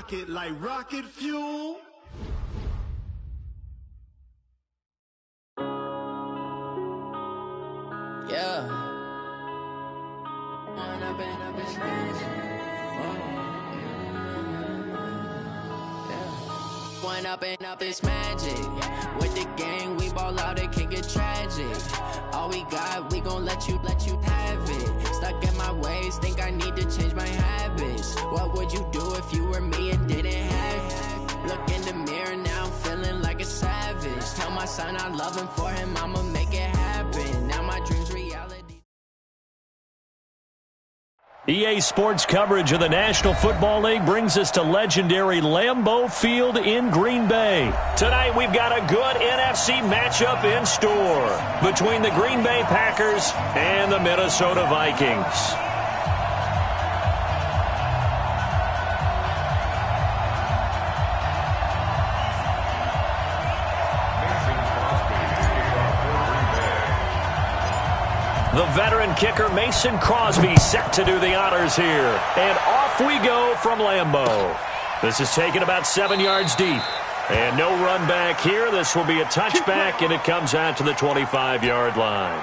rocket like rocket fuel. Yeah. One up and up, it's magic. With the gang, we ball out, it can get tragic. All we got, we gon' let you have it. Stuck in my ways, think I need to change my habits. What would you do if you were me and didn't have it? Look in the mirror, now I'm feeling like a savage. Tell my son I love him, for him I'ma make it happen. Now my dream's reality. EA Sports coverage of the National Football League brings us to legendary Lambeau Field in Green Bay. Tonight we've got a good NFC matchup in store between the Green Bay Packers and the Minnesota Vikings. The veteran kicker Mason Crosby set to do the honors here. And off we go from Lambeau. This is taken about 7 yards deep. And no run back here. This will be a touchback, and it comes out to the 25-yard line.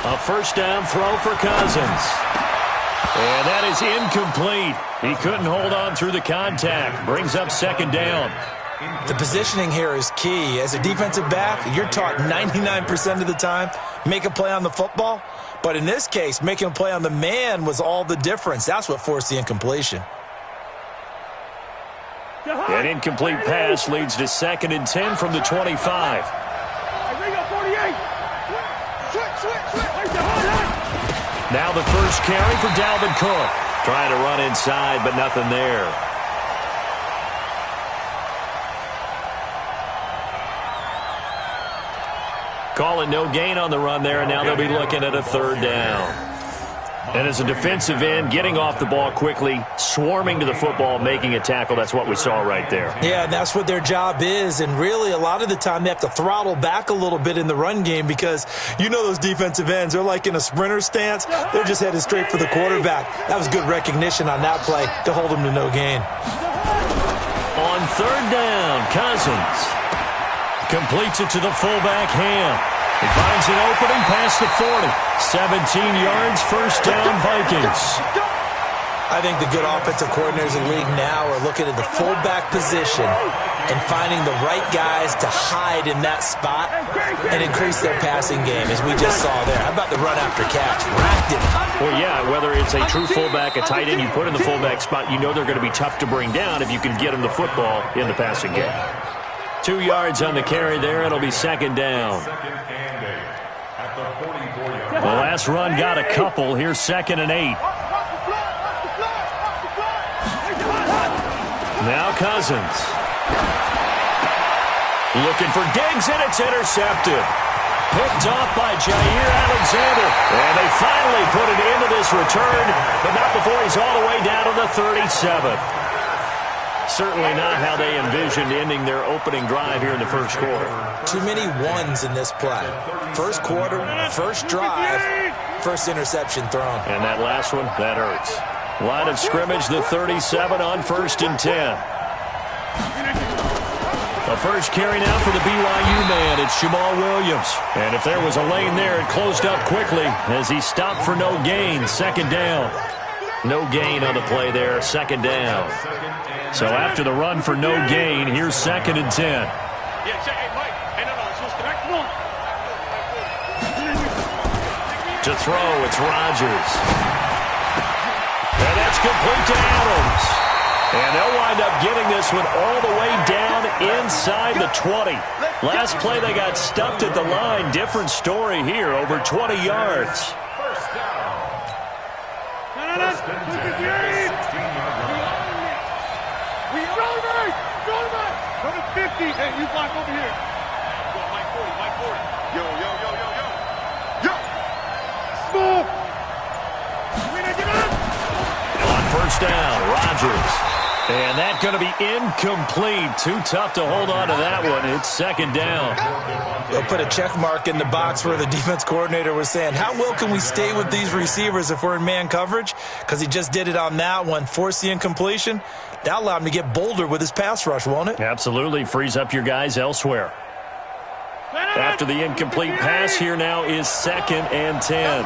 A first down throw for Cousins. And that is incomplete. He couldn't hold on through the contact. Brings up second down. The positioning here is key. As a defensive back, you're taught 99% of the time, make a play on the football. But in this case, making a play on the man was all the difference. That's what forced the incompletion. An incomplete pass leads to 2nd and 10 from the 25. Now the first carry for Dalvin Cook. Trying to run inside, but nothing there. Call it no gain on the run there, and now they'll be looking at a third down. And as a defensive end, getting off the ball quickly, swarming to the football, making a tackle, that's what we saw right there. Yeah, and that's what their job is. And really, a lot of the time, they have to throttle back a little bit in the run game because you know those defensive ends, they're like in a sprinter stance. They're just headed straight for the quarterback. That was good recognition on that play to hold them to no gain. On third down, Cousins completes it to the fullback, Ham. He finds an opening past the 40. 17 yards, first down, Vikings. I think the good offensive coordinators in the league now are looking at the fullback position and finding the right guys to hide in that spot and increase their passing game, as we just saw there. How about the run after catch? Racked it. Well, yeah, whether it's a true fullback, a tight end you put in the fullback spot, you know they're going to be tough to bring down if you can get them the football in the passing game. 2 yards on the carry there. It'll be second down. The last run got a couple. Here's 2nd and 8. Now Cousins. Looking for Diggs, and it's intercepted. Picked off by Jair Alexander. And they finally put it into this return, but not before he's all the way down to the 37. Certainly not how they envisioned ending their opening drive here in the first quarter. Too many ones in this play. First quarter, first drive, first interception thrown. And that last one, that hurts. Line of scrimmage, the 37 on 1st and 10. The first carry now for the BYU man. It's Jamal Williams. And if there was a lane there, it closed up quickly as he stopped for no gain. Second down. No gain on the play there. Second down. So after the run for no gain, here's 2nd and 10. To throw, it's Rodgers. And that's complete to Adams. And they'll wind up getting this one all the way down inside the 20. Last play they got stuffed at the line. Different story here, over 20 yards. Number 50. Hey, you block over here. Yo, Mike 40, Mike 40. Yo. Smooth. first down. Rodgers. And that's going to be incomplete. Too tough to hold on to that one. It's second down. They'll put a check mark in the box where the defense coordinator was saying, how well can we stay with these receivers if we're in man coverage? Because he just did it on that one. Force the incompletion. That allowed him to get bolder with his pass rush, won't it? Absolutely. Frees up your guys elsewhere. After the incomplete pass, here now is 2nd and 10.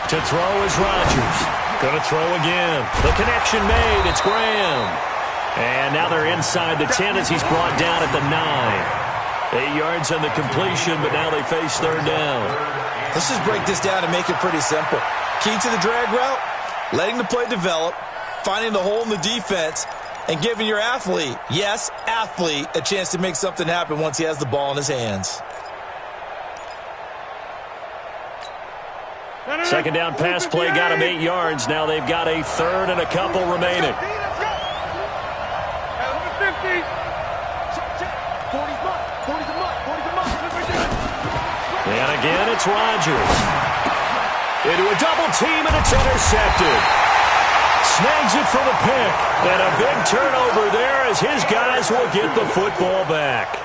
To throw is Rodgers. Going to throw again. The connection made. It's Graham. And now they're inside the 10 as he's brought down at the 9. 8 yards on the completion, but now they face third down. Let's just break this down and make it pretty simple. Key to the drag route, letting the play develop, finding the hole in the defense, and giving your athlete, yes, athlete, a chance to make something happen once he has the ball in his hands. Second down pass play got him 8 yards. Now they've got a third and a couple remaining. And again, it's Rodgers. Into a double team, and it's intercepted. Snags it for the pick. And a big turnover there as his guys will get the football back.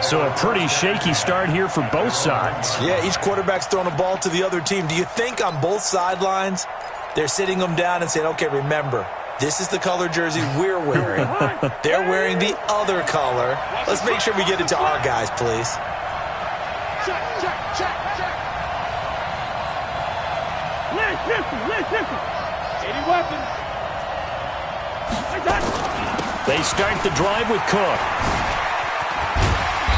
So a pretty shaky start here for both sides. Yeah, each quarterback's throwing a ball to the other team. Do you think on both sidelines they're sitting them down and saying, okay, remember, this is the color jersey we're wearing. They're wearing the other color. Let's make sure we get it to our guys, please. Any weapons? They start the drive with Cook.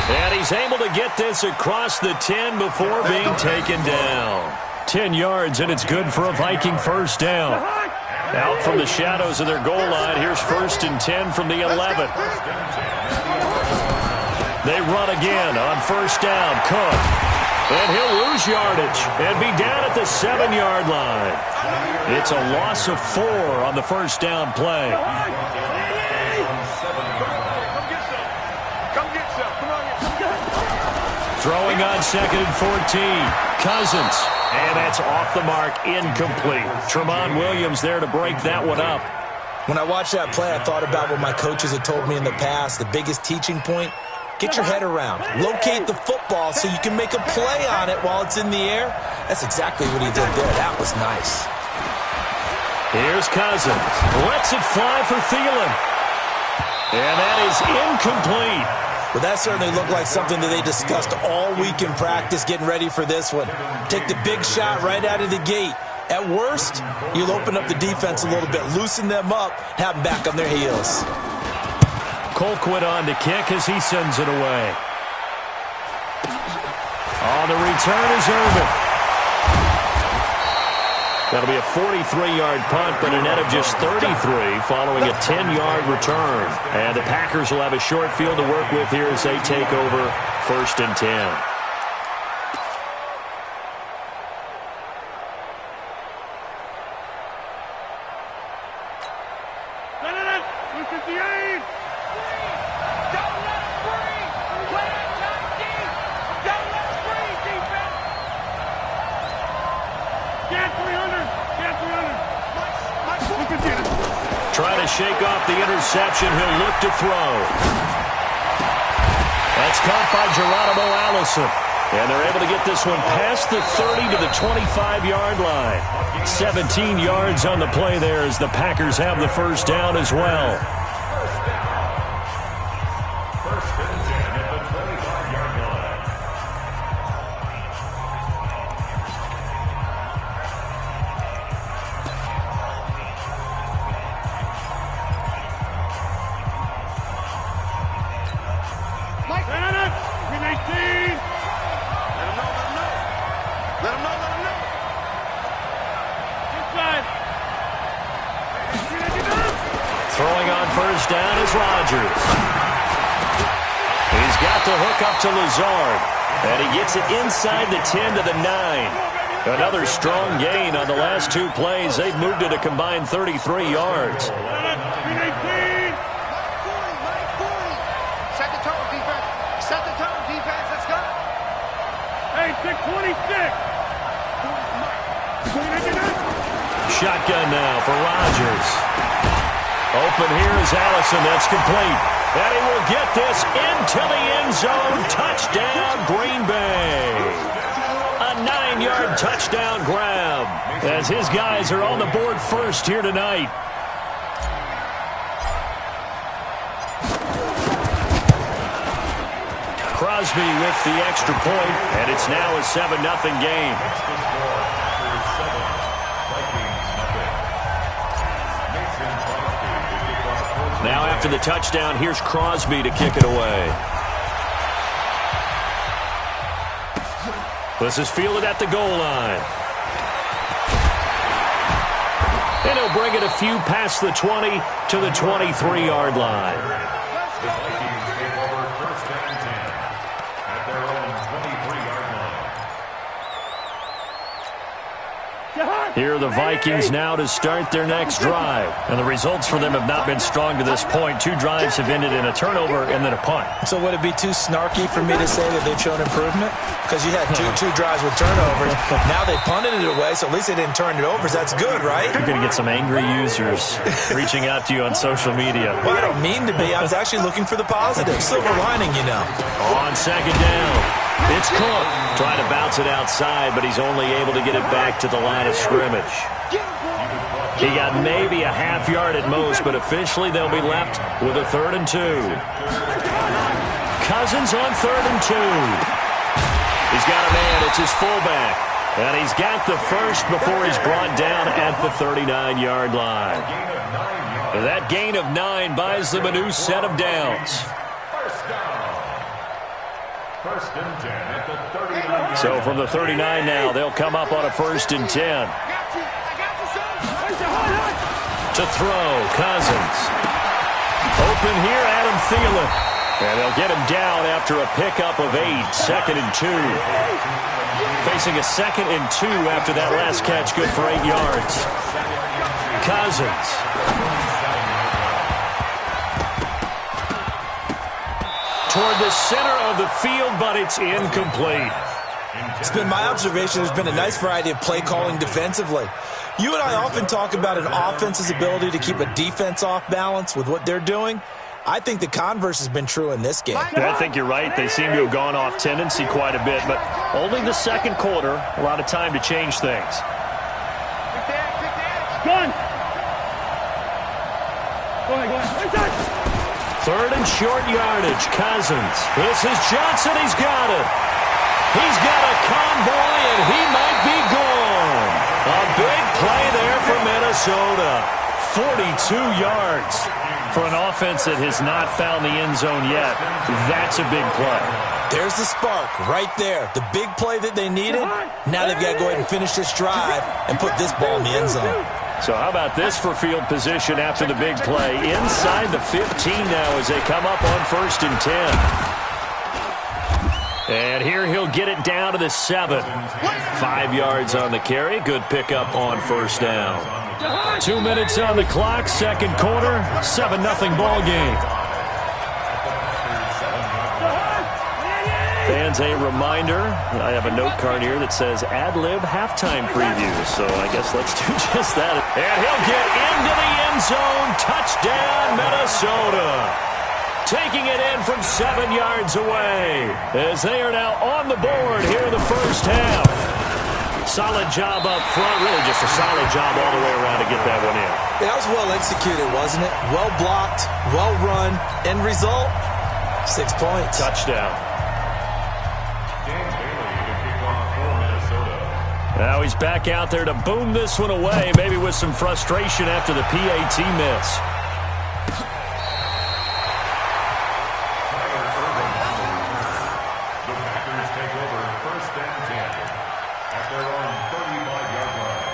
And he's able to get this across the 10 before being taken down. 10 yards, and it's good for a Viking first down. Out from the shadows of their goal line, here's 1st and 10 from the 11. They run again on first down. Cook. And he'll lose yardage and be down at the 7-yard line. It's a loss of 4 on the first down play. Throwing on 2nd and 14. Cousins. And that's off the mark, incomplete. Tramon Williams there to break that one up. When I watched that play, I thought about what my coaches had told me in the past. The biggest teaching point, get your head around. Locate the football so you can make a play on it while it's in the air. That's exactly what he did there. That was nice. Here's Cousins. Lets it fly for Thielen. And that is incomplete. Well, that certainly looked like something that they discussed all week in practice getting ready for this one. Take the big shot right out of the gate. At worst, you'll open up the defense a little bit, loosen them up, have them back on their heels. Colquitt on to kick as he sends it away. On the return is Irvin. That'll be a 43-yard punt, but a net of just 33 following a 10-yard return. And the Packers will have a short field to work with here as they take over 1st and 10. Trying to shake off the interception. He'll look to throw. That's caught by Geronimo Allison. And they're able to get this one past the 30 to the 25-yard line. 17 yards on the play there as the Packers have the first down as well. Throwing on first down is Rodgers. He's got the hook up to Lazard. And he gets it inside the 10 to the 9. Another strong gain on the last 2 plays. They've moved it a combined 33 yards. Shotgun now for Rodgers. Open here is Allison. That's complete. And he will get this into the end zone. Touchdown, Green Bay. A 9-yard touchdown grab as his guys are on the board first here tonight. Crosby with the extra point, and it's now a 7-0 game. Now after the touchdown, here's Crosby to kick it away. This is fielded at the goal line. And he'll bring it a few past the 20 to the 23-yard line. Here are the Vikings now to start their next drive. And the results for them have not been strong to this point. 2 drives have ended in a turnover and then a punt. So would it be too snarky for me to say that they've shown improvement? Because you had two drives with turnovers. Now they punted it away, so at least they didn't turn it over. So that's good, right? You're going to get some angry users reaching out to you on social media. Well, I don't mean to be. I was actually looking for the positive. Silver lining, you know. On second down, it's Cook. Trying to bounce it outside, but he's only able to get it back to the line of scrimmage. He got maybe a half yard at most, but officially they'll be left with a 3rd and 2. Cousins on 3rd and 2. He's got a man. It's his fullback. And he's got the first before he's brought down at the 39-yard line. That gain of 9 buys them a new set of downs. First and 10 at the 39. So from the 39 now, they'll come up on a 1st and 10. To throw, Cousins. Open here, Adam Thielen. And they'll get him down after a pickup of 8, 2nd and 2. Facing a 2nd and 2 after that last catch, good for 8 yards. Cousins. Toward the center of the field, but it's incomplete. It's been my observation there's been a nice variety of play calling defensively. You and I often talk about an offense's ability to keep a defense off balance with what they're doing. I think the converse has been true in this game. Yeah, I think you're right. They seem to have gone off tendency quite a bit, but only the second quarter, a lot of time to change things. Gun! Go ahead. 3rd and short yardage, Cousins. This is Johnson. He's got it. He's got a convoy, and he might be gone. A big play there for Minnesota. 42 yards for an offense that has not found the end zone yet. That's a big play. There's the spark right there. The big play that they needed. Now they've got to go ahead and finish this drive and put this ball in the end zone. So how about this for field position after the big play? Inside the 15 now as they come up on 1st and 10. And here he'll get it down to the 7. 5 yards on the carry. Good pickup on 1st down. 2 minutes on the clock, 2nd quarter, 7-0 ball game. Fans, a reminder, I have a note card here that says ad-lib halftime preview, so I guess let's do just that. And he'll get into the end zone. Touchdown, Minnesota. Taking it in from 7 yards away as they are now on the board here in the 1st half. Solid job up front, really just a solid job all the way around to get that one in. That was well executed, wasn't it? Well blocked, well run. End result, 6 points. Touchdown. Now he's back out there to boom this one away, maybe with some frustration after the PAT miss. The Packers take over 1st and 10 at their own 35-yard line.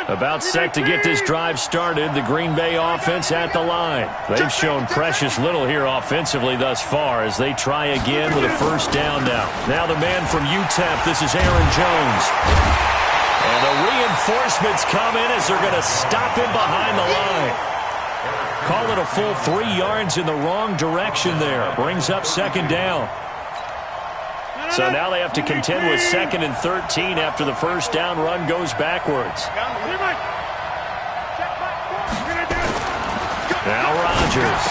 About set to get this drive started, the Green Bay offense at the line. They've shown precious little here offensively thus far as they try again with a 1st down now. Now the man from UTEP, this is Aaron Jones. And the reinforcements come in as they're going to stop him behind the line. Call it a full 3 yards in the wrong direction there. Brings up 2nd down. So now they have to contend with 2nd and 13 after the first down run goes backwards. Now Rodgers.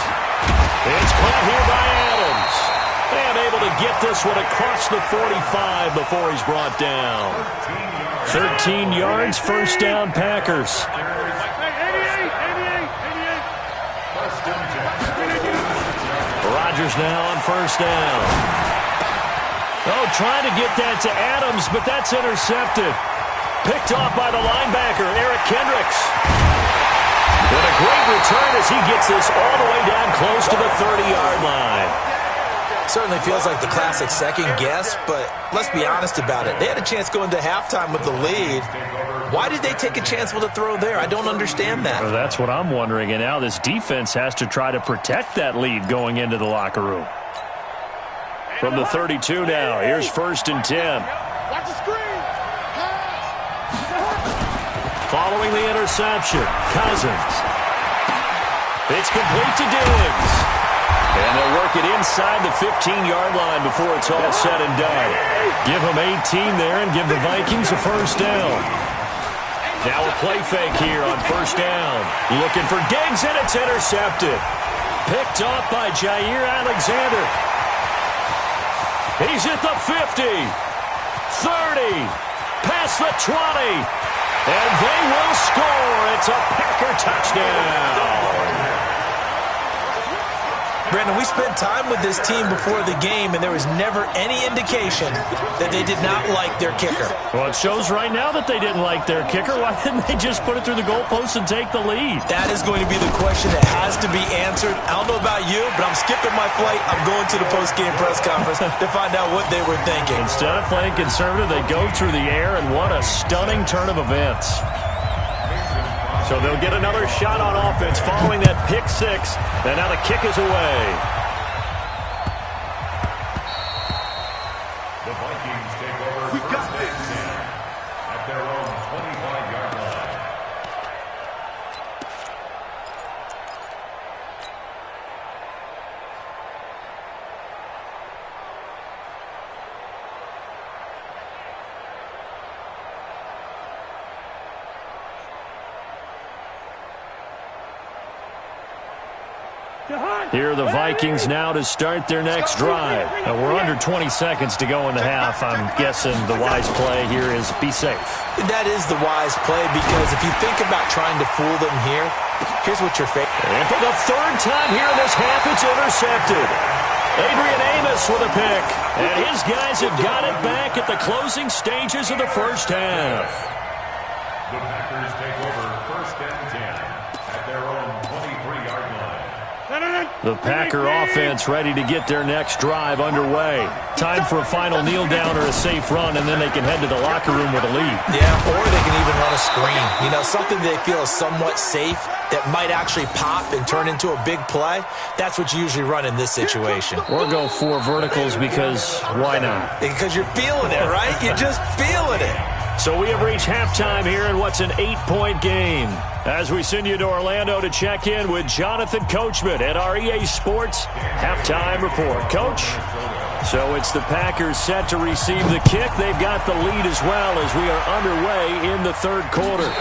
It's caught here by Adams. And able to get this one across the 45 before he's brought down. 13 yards, first down Packers. Rodgers now on first down. Oh, trying to get that to Adams, but that's intercepted. Picked off by the linebacker, Eric Kendricks. And a great return as he gets this all the way down close to the 30-yard line. Certainly feels like the classic second guess, but let's be honest about it. They had a chance going to halftime with the lead. Why did they take a chance with a throw there? I don't understand that. Well, that's what I'm wondering. And now this defense has to try to protect that lead going into the locker room. From the 32 now, here's 1st and 10. Watch the screen. Following the interception, Cousins. It's complete to Diggs. And they'll work it inside the 15-yard line before it's all said and done. Give them 18 there and give the Vikings a first down. Now a play fake here on first down. Looking for Diggs, and it's intercepted. Picked off by Jair Alexander. He's at the 50, 30, past the 20, and they will score. It's a Packer touchdown. Brandon, we spent time with this team before the game, and there was never any indication that they did not like their kicker. Well, it shows right now that they didn't like their kicker. Why didn't they just put it through the goalpost and take the lead? That is going to be the question that has to be answered. I don't know about you, but I'm skipping my flight. I'm going to the post-game press conference to find out what they were thinking. Instead of playing conservative, they go through the air, and what a stunning turn of events. So they'll get another shot on offense following that pick six, and now the kick is away. The Vikings take over first and 10 at their own 25-yard line. Here are the Vikings now to start their next drive. Now we're under 20 seconds to go in the half. I'm guessing the wise play here is be safe. That is the wise play, because if you think about trying to fool them here, here's what you're facing. And for the 3rd time here in this half, it's intercepted. Adrian Amos with a pick. And his guys have got it back at the closing stages of the first half. The Packers take over first and 10 at their own 23-yard line. The Packer offense ready to get their next drive underway. Time for a final kneel down or a safe run, and then they can head to the locker room with a lead. Yeah, or they can even run a screen. You know, something they feel is somewhat safe that might actually pop and turn into a big play. That's what you usually run in this situation. Or go 4 verticals, because why not? Because you're feeling it, right? You're just feeling it. So we have reached halftime here in what's an 8-point game. As we send you to Orlando to check in with Jonathan Coachman at our EA Sports Halftime Report. Coach? So it's the Packers set to receive the kick. They've got the lead as well as we are underway in the 3rd quarter.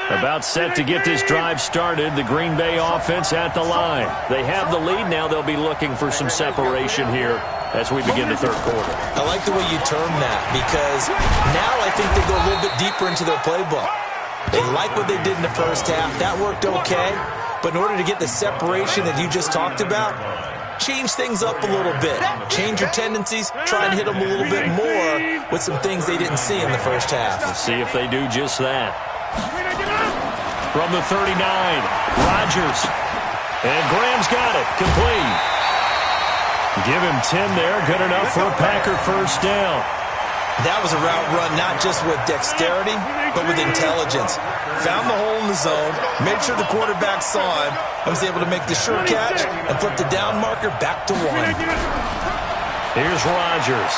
About set to get this drive started, the Green Bay offense at the line. They have the lead now. They'll be looking for some separation here as we begin the 3rd quarter. I like the way you term that, because now I think they go a little bit deeper into their playbook. They like what they did in the first half. That worked okay. But in order to get the separation that you just talked about, change things up a little bit. Change your tendencies. Try and hit them a little bit more with some things they didn't see in the first half. Let's see if they do just that. From the 39, Rodgers. And Graham's got it. Complete. Give him 10 there. Good enough for a Packer first down. That was a route run not just with dexterity, but with intelligence. Found the hole in the zone, made sure the quarterback saw him, and was able to make the sure catch and flip the down marker back to 1. Here's Rodgers.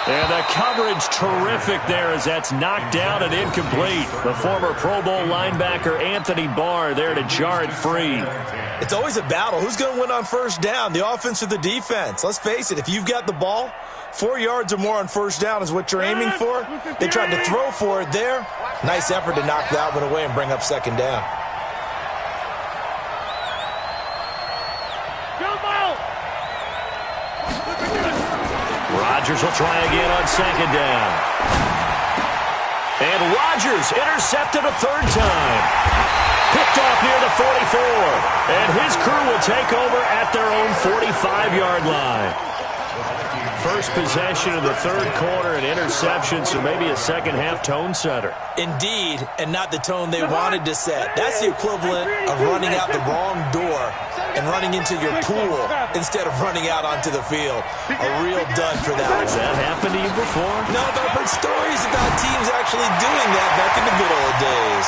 And the coverage terrific there as that's knocked down and incomplete. The former Pro Bowl linebacker Anthony Barr there to jar it free. It's always a battle. Who's going to win on first down, the offense or the defense? Let's face it, if you've got the ball, 4 yards or more on first down is what you're aiming for. They tried to throw for it there. Nice effort to knock that one away and bring up second down. Rodgers will try again on second down. And Rodgers intercepted a third time. Picked off near the 44. And his crew will take over at their own 45-yard line. First possession of the third quarter, an interception, so maybe a second-half tone setter. Indeed, and not the tone they wanted to set. That's the equivalent of running out the wrong door and running into your pool instead of running out onto the field. A real dud for that one. Has that happened to you before? No, but I've heard stories about teams actually doing that back in the good old days.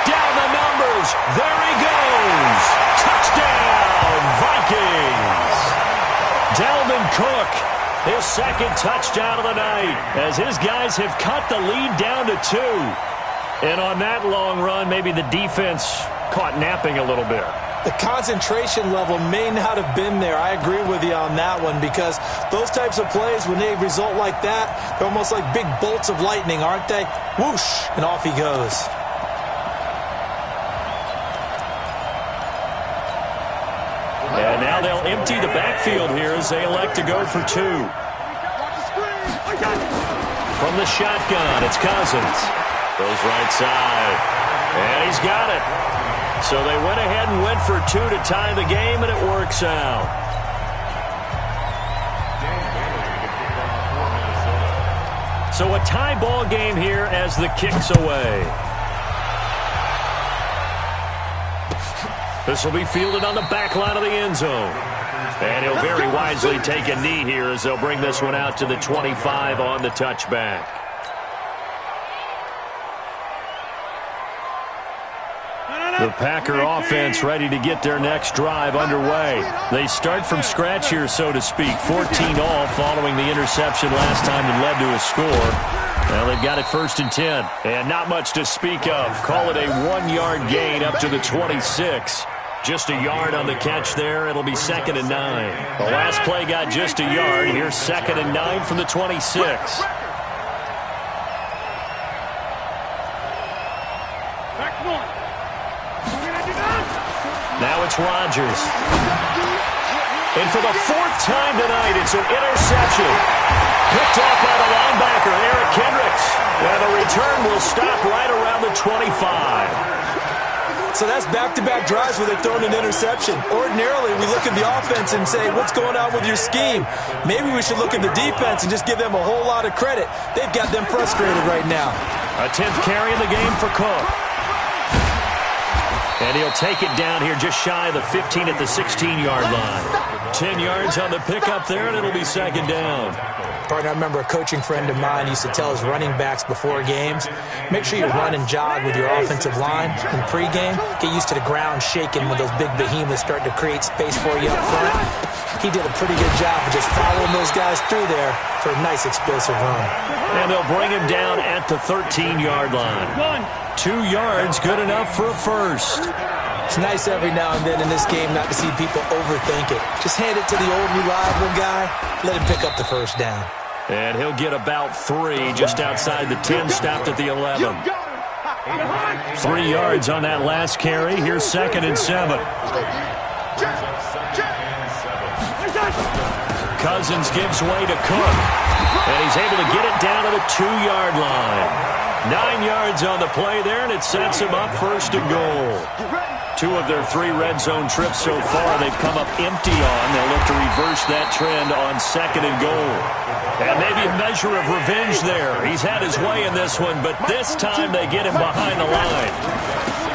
Down the numbers. There he goes. Touchdown, Vikings. Dalvin Cook, his second touchdown of the night, as his guys have cut the lead down to 2. And on that long run, maybe the defense caught napping a little bit. The concentration level may not have been there. I agree with you on that one, because those types of plays, when they result like that, they're almost like big bolts of lightning, aren't they? Whoosh, and off he goes. And now they'll empty the backfield here as they elect to go for 2. From the shotgun, it's Cousins. Goes right side. And he's got it. So they went ahead and went for 2 to tie the game, and it works out. So a tie ball game here as the kick's away. This will be fielded on the back line of the end zone. And he'll very wisely take a knee here as they'll bring this one out to the 25 on the touchback. The Packer offense ready to get their next drive underway. They start from scratch here, so to speak. 14 all following the interception last time that led to a score. Well, they've got it 1st and 10. And not much to speak of. Call it a 1-yard gain up to the 26. Just a yard on the catch there. It'll be 2nd and 9. The last play got just a yard. Here's 2nd and 9 from the 26. Now it's Rodgers. And for the 4th time tonight, it's an interception. Picked off by the linebacker, Eric Kendricks. And the return will stop right around the 25. So that's back-to-back drives where they've thrown an interception. Ordinarily, we look at the offense and say, what's going on with your scheme? Maybe we should look at the defense and just give them a whole lot of credit. They've got them frustrated right now. A 10th carry in the game for Cook. And he'll take it down here just shy of the 15 at the 16-yard line. 10 yards on the pickup there, and it'll be 2nd down. Partner, I remember a coaching friend of mine used to tell his running backs before games, make sure you run and jog with your offensive line in pregame. Get used to the ground shaking when those big behemoths start to create space for you up front. He did a pretty good job of just following those guys through there for a nice explosive run. And they'll bring him down at the 13-yard line. 2 yards, good enough for a first. It's nice every now and then in this game not to see people overthink it. Just hand it to the old reliable guy, let him pick up the first down. And he'll get about 3 just outside the 10, stopped at the 11. 3 yards on that last carry. Here's 2nd and 7. Cousins gives way to Cook. And he's able to get it down to the 2-yard line. 9 yards on the play there, and it sets him up 1st and goal. 2 of their 3 red zone trips so far they've come up empty on. They'll look to reverse that trend on 2nd and goal. And maybe a measure of revenge there. He's had his way in this one, but this time they get him behind the line.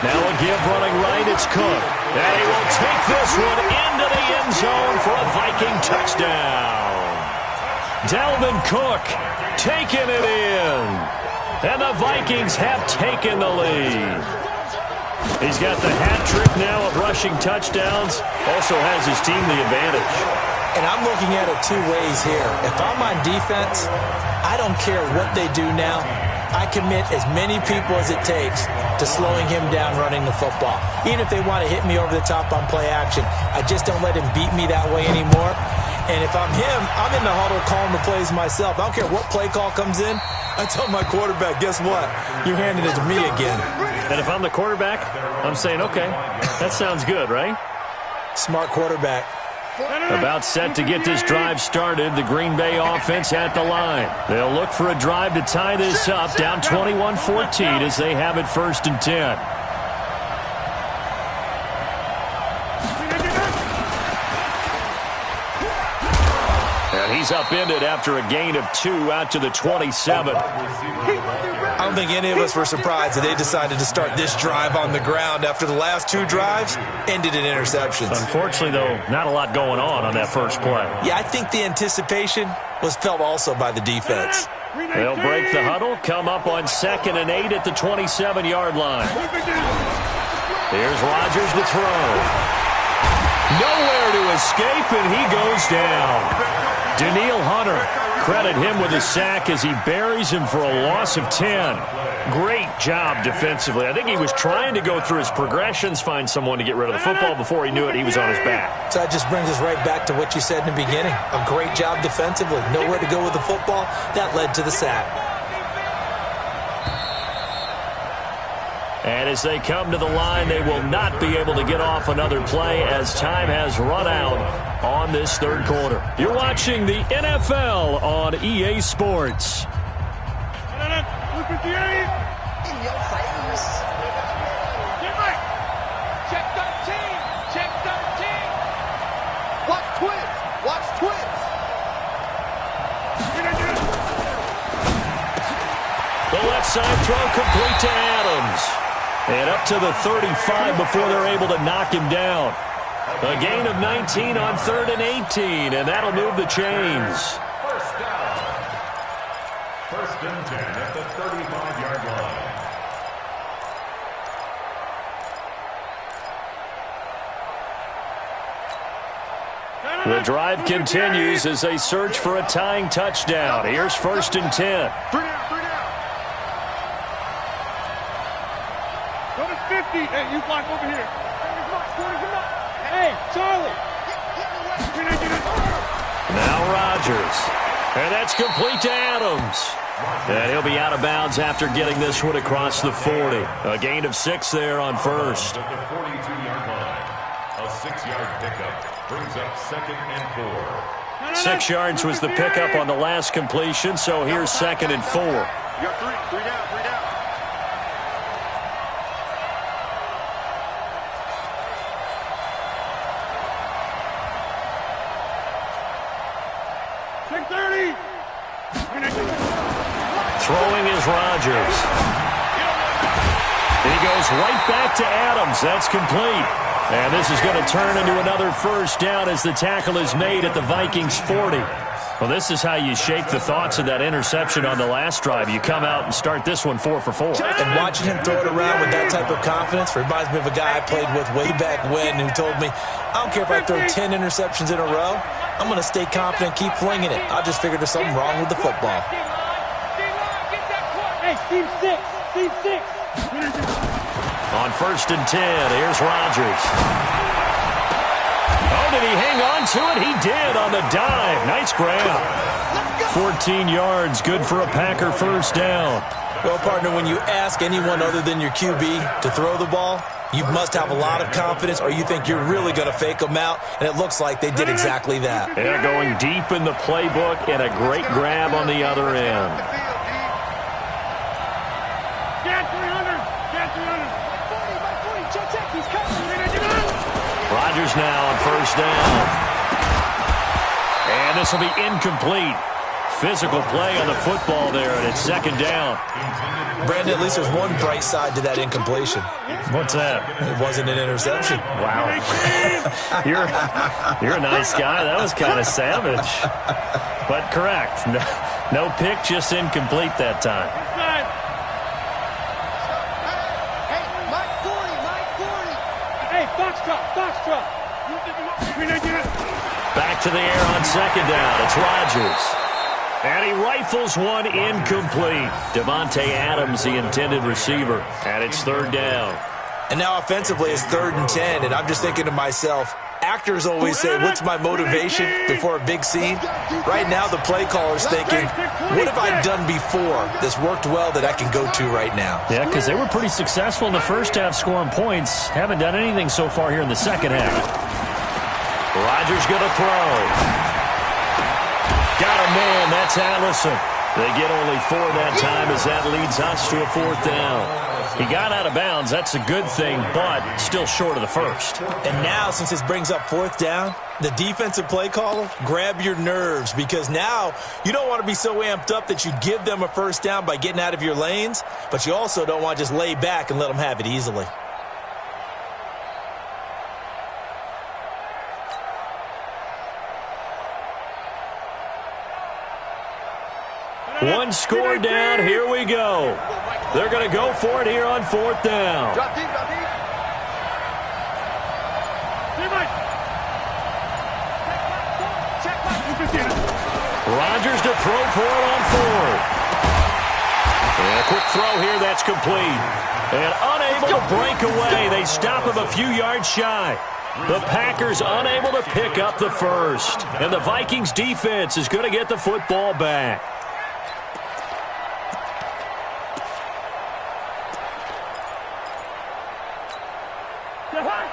Now a give running right, it's Cook. And he will take this one into the end zone for a Viking touchdown. Dalvin Cook taking it in. And the Vikings have taken the lead. He's got the hat trick now of rushing touchdowns. Also has his team the advantage. And I'm looking at it two ways here. If I'm on defense, I don't care what they do now. I commit as many people as it takes to slowing him down running the football. Even if they want to hit me over the top on play action, I just don't let him beat me that way anymore. And if I'm him, I'm in the huddle calling the plays myself. I don't care what play call comes in. I tell my quarterback, guess what? You're handing it to me again. And if I'm the quarterback, I'm saying, okay, that sounds good, right? Smart quarterback. About set to get this drive started, the Green Bay offense at the line. They'll look for a drive to tie this up, down 21-14 as they have it 1st and 10. And he's upended after a gain of 2 out to the 27. I don't think any of us were surprised that they decided to start this drive on the ground after the last 2 drives ended in interceptions. Unfortunately, though, not a lot going on that first play. Yeah, I think the anticipation was felt also by the defense. They'll break the huddle, come up on 2nd and 8 at the 27-yard line. Here's Rodgers to throw. Nowhere to escape, and he goes down. Danielle Hunter, credit him with a sack as he buries him for a loss of 10. Great job defensively. I think he was trying to go through his progressions, find someone to get rid of the football. Before he knew it, he was on his back. So that just brings us right back to what you said in the beginning. A great job defensively. Nowhere to go with the football. That led to the sack. And as they come to the line, they will not be able to get off another play as time has run out on this 3rd quarter. You're watching the NFL on EA Sports. Look at the A. In your face. Get right. Check 13. Check 13. Watch twins. Watch twins. The left side throw complete to Adams. And up to the 35 before they're able to knock him down. A gain of 19 on 3rd and 18, and that'll move the chains. First down. 1st and 10 at the 35-yard line. The drive continues as they search for a tying touchdown. Here's 1st and 10. 3 down. Go to 50. Hey, you block over here. Hey, Charlie. Now Rodgers. And that's complete to Adams. And he'll be out of bounds after getting this one across the 40. A gain of 6 there on 1st. At the 42-yard line. A 6-yard pickup brings up 2nd and 4. 6 yards was the pickup on the last completion, so here's 2nd and 4. You got 3 down. Throwing is Rodgers. And he goes right back to Adams. That's complete. And this is going to turn into another 1st down as the tackle is made at the Vikings 40. Well, this is how you shake the thoughts of that interception on the last drive. You come out and start this one 4 for 4. And watching him throw it around with that type of confidence reminds me of a guy I played with way back when who told me, I don't care if I throw 10 interceptions in a row. I'm going to stay confident, keep flinging it. I just figured there's something wrong with the football. Hey, Steve 6. Steve 6. On 1st and 10, here's Rodgers. Oh, did he hang on to it? He did on the dive. Nice grab. 14 yards, good for a Packer 1st down. Well, partner, when you ask anyone other than your QB to throw the ball, you must have a lot of confidence or you think you're really going to fake them out, and it looks like they did exactly that. They're going deep in the playbook and a great grab on the other end. Get 300. Get 300. Check. He's coming. Rodgers now on 1st down. And this will be incomplete. Physical play on the football there, and it's 2nd down. Brandon, at least there's one bright side to that incompletion. What's that? It wasn't an interception. Wow. You're a nice guy. That was kind of savage. But correct. No pick, just incomplete that time. Hey, Mike 40. Hey, Foxtrot. Back to the air on second down. It's Rodgers. And he rifles one incomplete. Devontae Adams, the intended receiver. And it's third down. And now offensively it's 3rd and 10. And I'm just thinking to myself, actors always say, what's my motivation before a big scene? Right now the play caller's thinking, what have I done before that's worked well that I can go to right now? Yeah, because they were pretty successful in the first half scoring points. Haven't done anything so far here in the second half. Rodgers going to throw. Got a man. That's Allison. They get only 4 that time as that leads us to a 4th down. He got out of bounds. That's a good thing, but still short of the first. And now, since this brings up 4th down, the defensive play caller, grab your nerves, because now you don't want to be so amped up that you give them a first down by getting out of your lanes, but you also don't want to just lay back and let them have it easily. One score down. Here we go. They're going to go for it here on 4th down. Drop deep, drop deep. Rodgers to throw for it on 4th. And a quick throw here. That's complete. And unable to break away. They stop him a few yards shy. The Packers unable to pick up the first. And the Vikings defense is going to get the football back.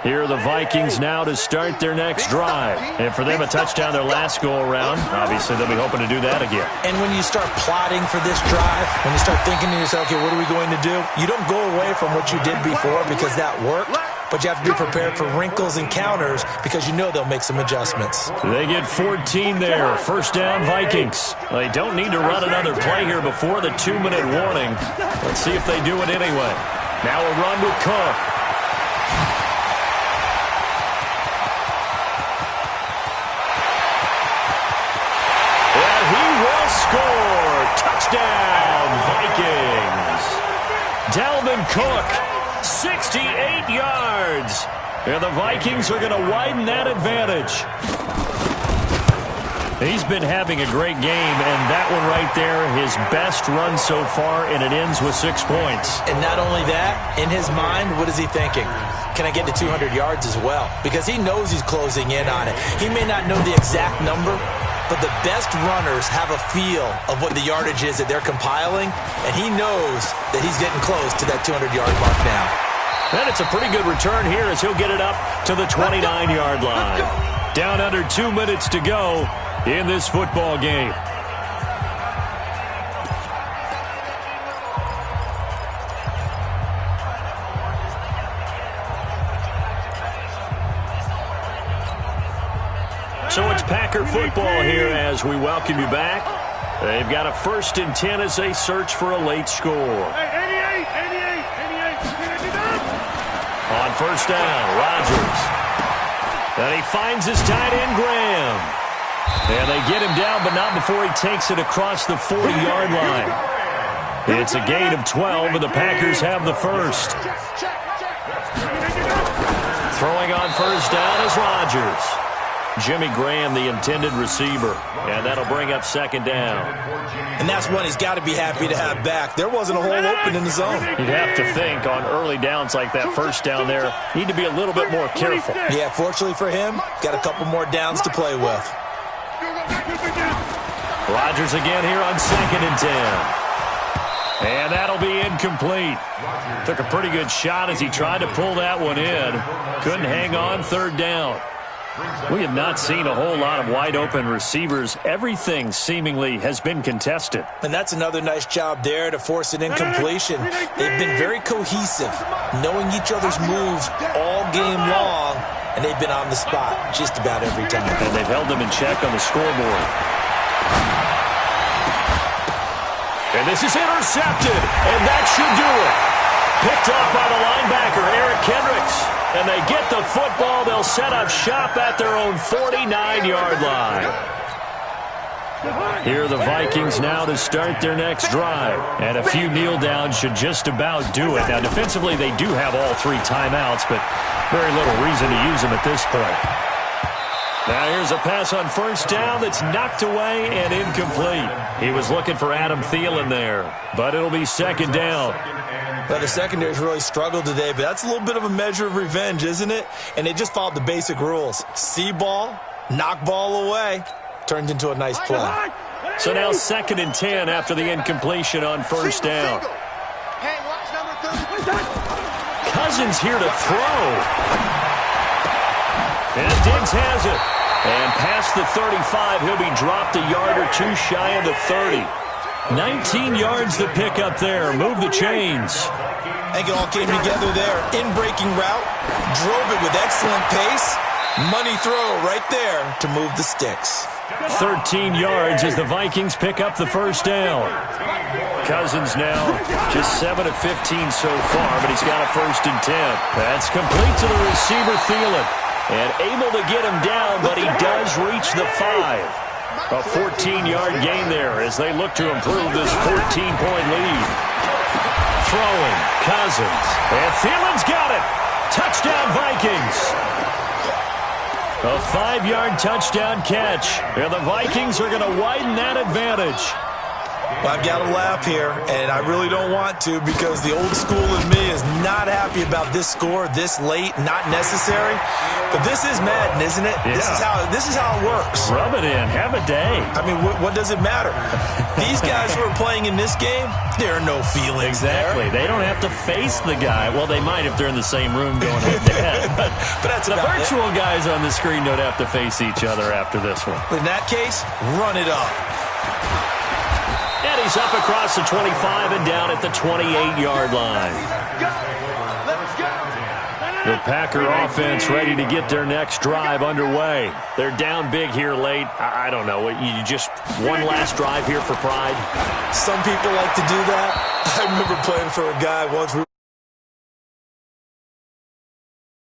Here are the Vikings now to start their next drive. And for them, a touchdown their last go-around. Obviously, they'll be hoping to do that again. And when you start plotting for this drive, when you start thinking to yourself, okay, what are we going to do? You don't go away from what you did before because that worked, but you have to be prepared for wrinkles and counters because you know they'll make some adjustments. They get 14 there. First down, Vikings. They don't need to run another play here before the 2-minute warning. Let's see if they do it anyway. Now a run with Cook. Score! Touchdown, Vikings! Dalvin Cook, 68 yards. And the Vikings are going to widen that advantage. He's been having a great game, and that one right there, his best run so far, and it ends with 6 points. And not only that, in his mind, what is he thinking? Can I get to 200 yards as well? Because he knows he's closing in on it. He may not know the exact number, but the best runners have a feel of what the yardage is that they're compiling, and he knows that he's getting close to that 200-yard mark now. And it's a pretty good return here as he'll get it up to the 29-yard line. Down under 2 minutes to go in this football game. So it's Packer football here as we welcome you back. They've got a 1st and 10 as they search for a late score. On first down, Rodgers. And he finds his tight end, Graham. And they get him down, but not before he takes it across the 40-yard line. It's a gain of 12, and the Packers have the first. Throwing on first down is Rodgers. Jimmy Graham, the intended receiver. And that'll bring up second down. And that's one he's got to be happy to have back. There wasn't a hole open in the zone. You'd have to think on early downs like that first down there, need to be a little bit more careful. Yeah, fortunately for him, got a couple more downs to play with. Rodgers again here on 2nd and 10. And that'll be incomplete. Took a pretty good shot as he tried to pull that one in. Couldn't hang on, 3rd down. We have not seen a whole lot of wide-open receivers. Everything seemingly has been contested. And that's another nice job there to force an incompletion. They've been very cohesive, knowing each other's moves all game long, and they've been on the spot just about every time. And they've held them in check on the scoreboard. And this is intercepted, and that should do it. Picked off by the linebacker, Eric Kendricks. And they get the football. They'll set up shop at their own 49-yard line. Here are the Vikings now to start their next drive. And a few kneel downs should just about do it. Now, defensively, they do have all 3 timeouts, but very little reason to use them at this point. Now here's a pass on first down that's knocked away and incomplete. He was looking for Adam Thielen there, but it'll be second down. Well, the secondary's really struggled today, but that's a little bit of a measure of revenge, isn't it? And they just followed the basic rules. See ball, knock ball away. Turned into a nice play. So now 2nd and 10 after the incompletion on first down. Hey, watch number 30. Cousins here to throw. And Diggs has it. And past the 35, he'll be dropped a yard or 2 shy of the 30. 19 yards to pick up there. Move the chains. I think it all came together there. In-breaking route. Drove it with excellent pace. Money throw right there to move the sticks. 13 yards as the Vikings pick up the first down. Cousins now just 7 of 15 so far, but he's got a 1st and 10. That's complete to the receiver, Thielen. And able to get him down, but he does reach the 5. A 14-yard gain there as they look to improve this 14-point lead. Throwing, Cousins. And Thielen's got it. Touchdown, Vikings. A 5-yard touchdown catch. And the Vikings are going to widen that advantage. Well, I've got to laugh here, and I really don't want to because the old school in me is not happy about this score this late, not necessary. But this is Madden, isn't it? Yeah. This is how it works. Rub it in. Have a day. I mean, what does it matter? These guys who are playing in this game, there are no feelings Exactly. there. They don't have to face the guy. Well, they might if they're in the same room going head-to-head. But that's the about virtual guys on the screen don't have to face each other after this one. In that case, run it up. And he's up across the 25 and down at the 28-yard line. The Packer offense ready to get their next drive underway. They're down big here late. I don't know. You just one last drive here for pride? Some people like to do that. I remember playing for a guy once.